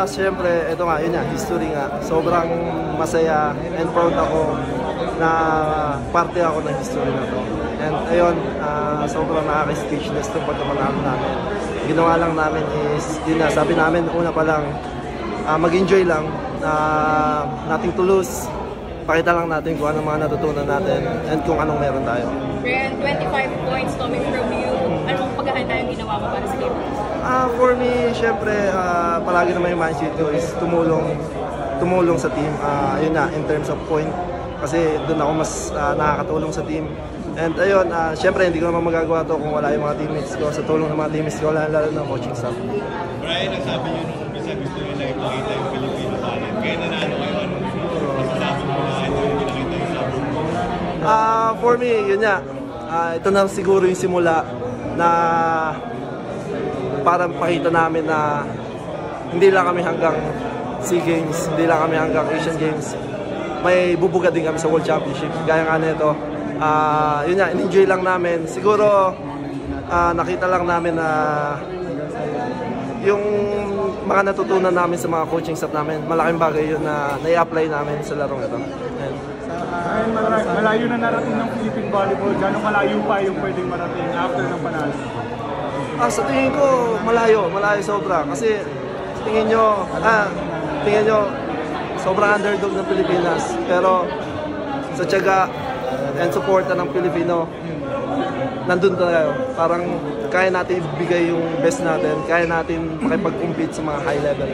Siyempre, ito nga, yun nga, history nga. Sobrang masaya and proud ako na parte ako ng history na to. And ayun, sobrang nakaka-speechless itong pagkapanalo namin. Ginawa lang namin is, yun nga, sabi namin una pa lang, mag-enjoy lang, nothing to lose. Pakita lang natin kung anong mga natutunan natin and kung anong meron tayo. Ren, 25 points coming from you. Anong paghahanda yung ginawa mo para sa game? For me, syempre, palagi naman yung mindset ko is tumulong sa team. Yun na, in terms of point. Kasi doon ako mas nakakatulong sa team. And ayun, syempre, hindi ko naman magagawa to kung wala yung mga teammates ko. Sa tulong ng mga teammates ko, lalo ng coaching staff. Brian, nasabi nyo nung umpisa gusto nyo na ipakita yung Filipino talent. Kaya nanalo kayo, ano masasabi mo na ito yung pinakita yung sabi mo? For me, yun nga. Ito na siguro yung simula na para pakita namin na hindi lang kami hanggang SEA Games, hindi lang kami hanggang Asian Games. May bubuga din kami sa World Championship. Gaya nga nito. Yun nga, enjoy lang namin. Siguro, nakita lang namin na yung mga natutunan namin sa mga coaching staff namin, malaking bagay yun na nai-apply namin sa larong ito. Malayo na narating ng Philippine Volleyball. Gano'ng malayo pa yung pwedeng marating after ng panalo? Sa tingin ko, malayo sobra. Kasi tingin nyo, sobrang underdog ng Pilipinas. Pero sa tiyaga and suporta ng Pilipino, nandun tayo. Parang kaya natin ibigay yung best natin, kaya natin makipag-compete sa mga high level.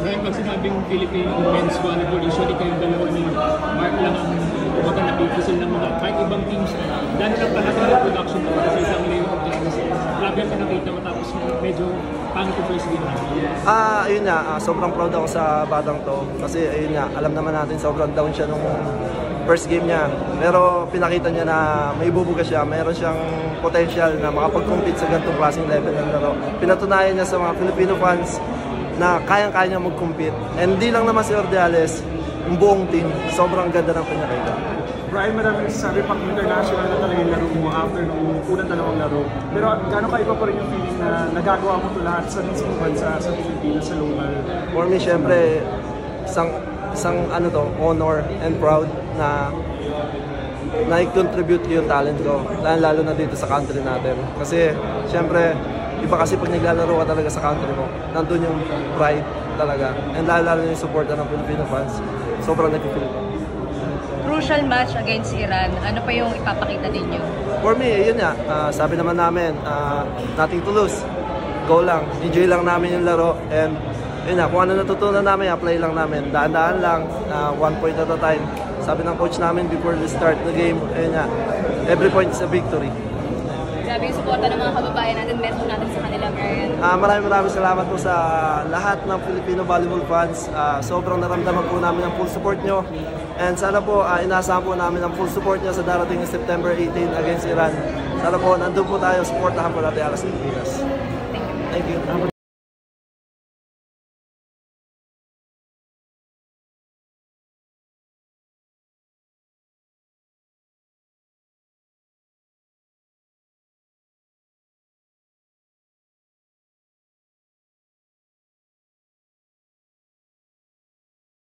Brian, pag sinabing Philippine men's volleyball, usually kayong dalawa ni Mark lang ang kumbaga napipisil ng mga kahit ibang teams. Gano'n lang palaki yung production mo sa isang layer of tennis. Grabe ang pinakita mo tapos medyo pangit yung first game natin. Ayun nga, sobrang proud ako sa batang to. Kasi ayun nga, alam naman natin sobrang down siya nung first game niya. Pero pinakita niya na may bubuga siya, mayroon siyang potential na makapag-compete sa ganitong klaseng level ng laro. Pinatunayan niya sa mga Filipino fans na kayang-kaya niya mag-compete. And hindi lang naman si Ordiales, yung buong team, sobrang ganda ng pinakita. Brian, marami nagsasabi pang international na talaga yung laro mo after nung unang dalawang laro. Pero gano'n ka iba pa rin yung feeling na nagagawa mo ito lahat sa mismong bansa, sa Pilipinas, sa local? For me, syempre, isang honor and proud na i-contribute ko yung talent ko, lalo na dito sa country natin. Kasi, syempre, iba kasi pag naglalaro ka talaga sa country mo, nandun yung pride talaga. And lalo yung support ng Filipino fans, sobrang nagpipili ko. Crucial match against Iran. Ano pa yung ipapakita ninyo? For me, yun nga, sabi naman namin, nothing to lose. Go lang, enjoy lang namin yung laro. And yun nga, kung ano natutunan namin, apply lang namin. Daan-daan lang, 1 point at a time. Sabi ng coach namin before the start the game, ayun nga, every point is a victory. Grabe yung suporta ng mga kababayan natin, mention natin sa kanila, Brian. Maraming salamat po sa lahat ng Filipino volleyball fans. Sobrang naramdaman po namin ang full support nyo. And sana po, inaasahan po namin ang full support nyo sa darating ng September 18 against Iran. Sana po, nandun po tayo, supportahan po natin alas Pilipinas. Thank you. Thank you.